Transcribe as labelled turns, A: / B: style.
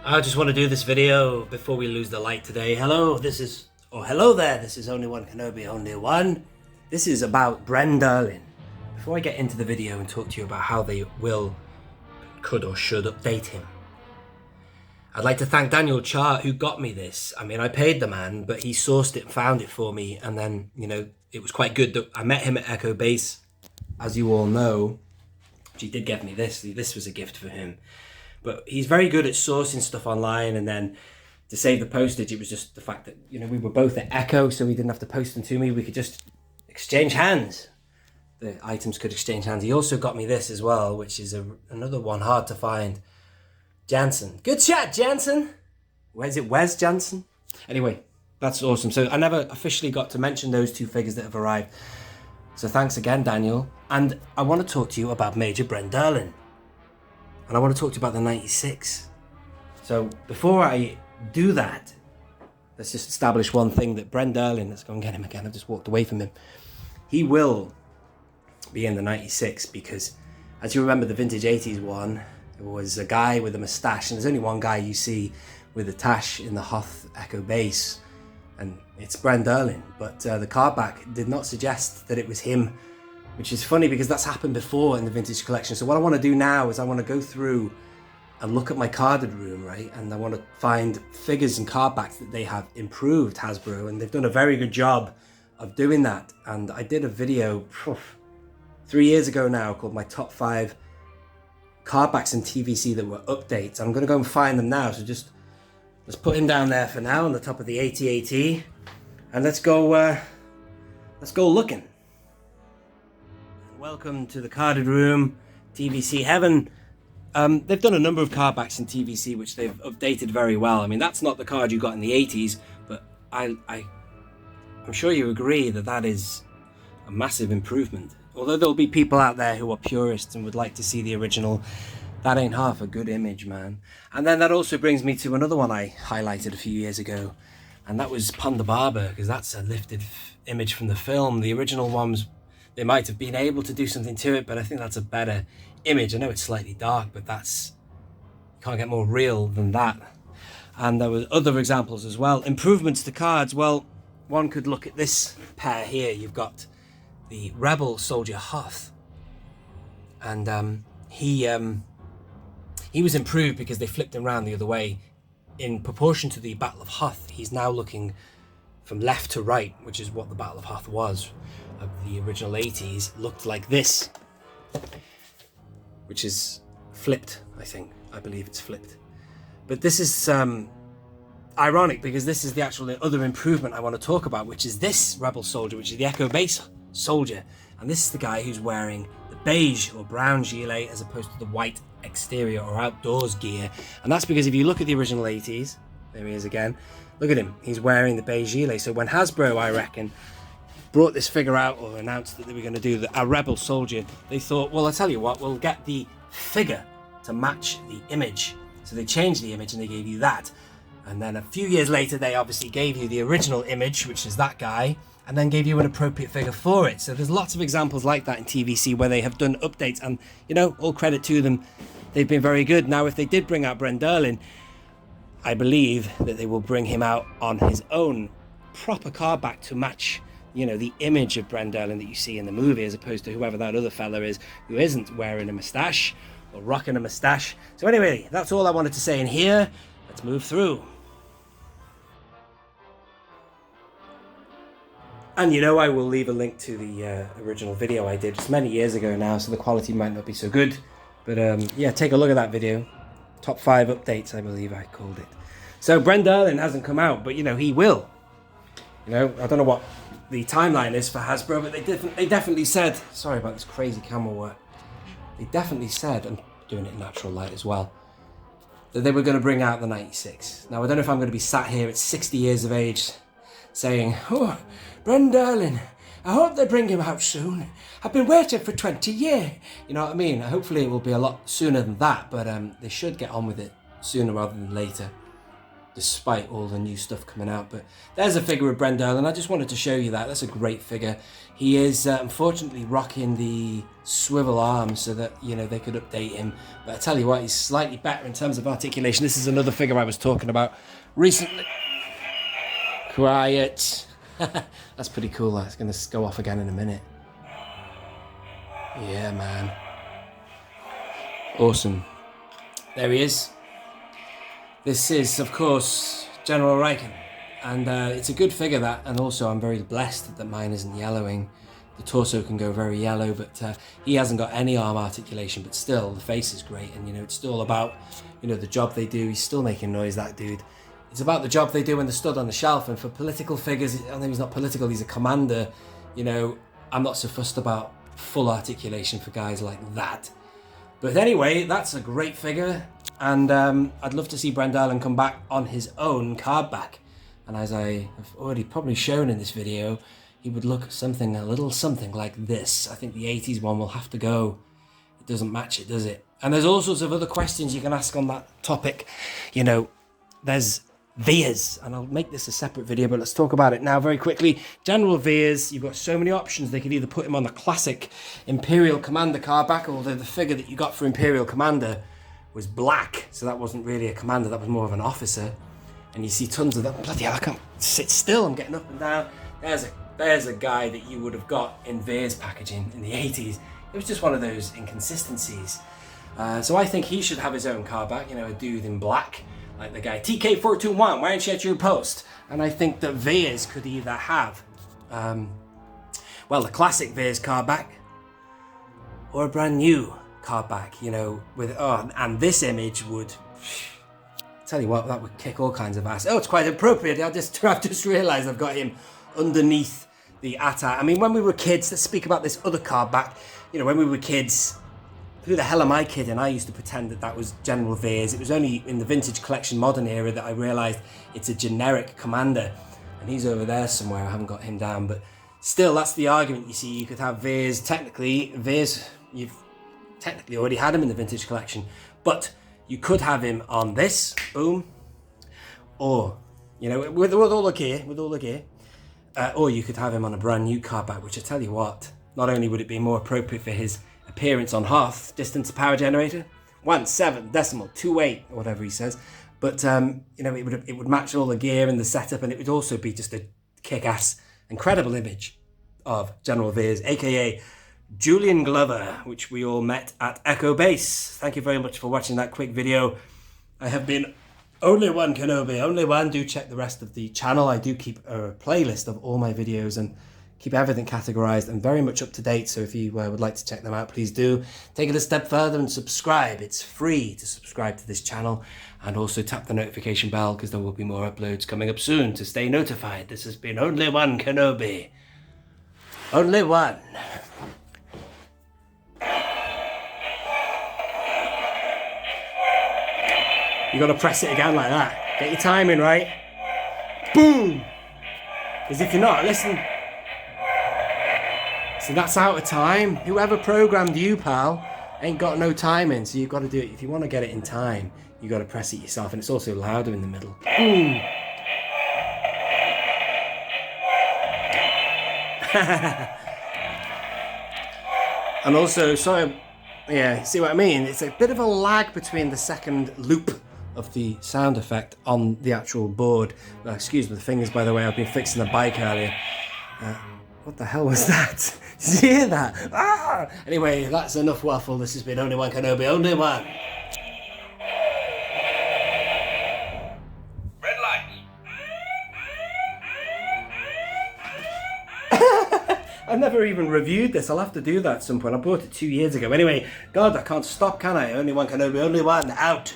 A: I just want to do this video before we lose the light today. Hello there, this is only One Kenobi, only one. This is about Bren Derlin. Before I get into the video and talk to you about how they could or should update him, I'd like to thank Daniel Chart who got me this. I mean, I paid the man, but he sourced it and found it for me. And then, it was quite good that I met him at Echo Base, as you all know. He did give me this. This was a gift for him. But he's very good at sourcing stuff online, and then to save the postage, it was just the fact that, we were both at Echo, so we didn't have to post them to me. We could just exchange hands. The items could exchange hands. He also got me this as well, which is another one hard to find. Jansen. Good chat, Jansen. Wes Jansen? Anyway, that's awesome. So I never officially got to mention those two figures that have arrived. So thanks again, Daniel. And I want to talk to you about Major Bren Derlin. And I want to talk to you about the 96. So before I do that, let's just establish one thing, that Bren Derlin, let's go and get him again. I've just walked away from him. He will be in the 96 because, as you remember, the vintage 80s one, it was a guy with a moustache, and there's only one guy you see with a tash in the Hoth Echo base, and it's Bren Derlin. But the cardback did not suggest that it was him, which is funny because that's happened before in the vintage collection. So what I want to do now is I want to go through and look at my carded room, right? And I want to find figures and cardbacks that they have improved, Hasbro, and they've done a very good job of doing that. And I did a video 3 years ago now called my top 5 cardbacks in TVC that were updates. I'm going to go and find them now. So let's put him down there for now on the top of the AT-AT, and let's go looking. Welcome to the carded room, TVC heaven. They've done a number of cardbacks in TVC which they've updated very well. I mean, that's not the card you got in the 80s, but I'm sure you agree that is a massive improvement. Although there'll be people out there who are purists and would like to see the original, that ain't half a good image, man. And then that also brings me to another one I highlighted a few years ago, and that was Ponda Barber, because that's a lifted image from the film. The original ones, they might have been able to do something to it, but I think that's a better image. I know it's slightly dark, but you can't get more real than that. And there were other examples as well. Improvements to cards. Well, one could look at this pair here. You've got the Rebel Soldier Hoth, and he was improved because they flipped him around the other way. In proportion to the Battle of Hoth, he's now looking from left to right, which is what the Battle of Hoth was. Of the original 80s looked like this, which is flipped. I believe it's flipped, but this is ironic because this is the actual other improvement I want to talk about, which is this Rebel Soldier, which is the Echo Base Soldier, and this is the guy who's wearing the beige or brown gilet as opposed to the white exterior or outdoors gear. And that's because if you look at the original 80s, there he is again, look at him, he's wearing the beige gilet. So when Hasbro, I reckon, brought this figure out or announced that they were going to do a Rebel Soldier, they thought, well, I'll tell you what, we'll get the figure to match the image. So they changed the image and they gave you that. And then a few years later, they obviously gave you the original image, which is that guy, and then gave you an appropriate figure for it. So there's lots of examples like that in TVC where they have done updates, and, all credit to them, they've been very good. Now, if they did bring out Bren Derlin, I believe that they will bring him out on his own proper cardback to match the image of Bren Derlin that you see in the movie, as opposed to whoever that other fella is who isn't wearing a moustache or rocking a moustache. So anyway, that's all I wanted to say in here. Let's move through. And I will leave a link to the original video I did just many years ago now, so the quality might not be so good. But yeah, take a look at that video. Top 5 updates, I believe I called it. So Bren Derlin hasn't come out, but he will. I don't know what the timeline is for Hasbro, but they definitely said, sorry about this crazy camera work, they definitely said, I'm doing it in natural light as well, that they were going to bring out the 96. Now, I don't know if I'm going to be sat here at 60 years of age saying, oh, Bren Derlin, I hope they bring him out soon. I've been waiting for 20 years. You know what I mean? Hopefully it will be a lot sooner than that, but they should get on with it sooner rather than later. despite all the new stuff coming out. But there's a figure of Bren Derlin. I just wanted to show you that. That's a great figure. He is unfortunately rocking the swivel arm so that, you know, they could update him. But I tell you what, he's slightly better in terms of articulation. This is another figure I was talking about recently. Quiet. That's pretty cool. That's going to go off again in a minute. Yeah, man. Awesome. There he is. This is, of course, General Riken. And it's a good figure, that. And also, I'm very blessed that mine isn't yellowing. The torso can go very yellow, but he hasn't got any arm articulation. But still, the face is great. And, you know, it's still about, you know, the job they do. He's still making noise, that dude. It's about the job they do when they're stood on the shelf. And for political figures, I think he's not political, he's a commander. You know, I'm not so fussed about full articulation for guys like that. But anyway, that's a great figure. And I'd love to see Bren Derlin come back on his own card back. And as I have already probably shown in this video, he would look something, a little something like this. I think the 80s one will have to go. It doesn't match it, does it? And there's all sorts of other questions you can ask on that topic. You know, there's Veers, and I'll make this a separate video, but let's talk about it now very quickly. General Veers, you've got so many options. They could either put him on the classic Imperial Commander card back, although the figure that you got for Imperial Commander was black, so that wasn't really a commander, that was more of an officer. And you see tons of that. Bloody hell, I can't sit still, I'm getting up and down. There's a guy that you would have got in Veers packaging in the 80s. It was just one of those inconsistencies. So I think he should have his own card back, you know, a dude in black, like the guy TK421, why aren't you at your post? And I think that Veers could either have, well, the classic Veers card back, or a brand new card back, you know, with, oh, and this image would, tell you what, that would kick all kinds of ass. Oh, it's quite appropriate. I've just realised I've got him underneath the ATA. I mean, when we were kids, let's speak about this other card back. You know, when we were kids, who the hell am I kidding? I used to pretend that that was General Veers. It was only in the vintage collection modern era that I realised it's a generic commander. And he's over there somewhere. I haven't got him down. But still, that's the argument. You see, you could have Veers. Technically, Veers, you've technically already had him in the vintage collection. But you could have him on this. Boom. Or, you know, with all the gear. Or you could have him on a brand new card back, which I tell you what, not only would it be more appropriate for his appearance on Hoth, distance power generator, 17.28, or whatever he says, but you know, it would match all the gear and the setup, and it would also be just a kick-ass, incredible image of General Veers, aka Julian Glover, which we all met at Echo Base. Thank you very much for watching that quick video. I have been Only One Kenobi, only one. Do check the rest of the channel. I do keep a playlist of all my videos and keep everything categorized and very much up to date. So if you would like to check them out, please do. Take it a step further and subscribe. It's free to subscribe to this channel, and also tap the notification bell because there will be more uploads coming up soon to stay notified. This has been Only One Kenobi. Only one. You gotta press it again like that. Get your timing right. Boom! Because if you're not, listen. So that's out of time. Whoever programmed you, pal, ain't got no timing. So you've got to do it. If you want to get it in time, you got to press it yourself. And it's also louder in the middle. Boom! And also, sorry, yeah, see what I mean? It's a bit of a lag between the second loop of the sound effect on the actual board. Excuse me, the fingers, by the way. I've been fixing the bike earlier. What the hell was that? Did you hear that? Ah! Anyway, that's enough waffle. This has been Only One Kenobi, only one.
B: Red lights.
A: I've never even reviewed this. I'll have to do that at some point. I bought it 2 years ago. Anyway, God, I can't stop, can I? Only One Kenobi, only one. Out.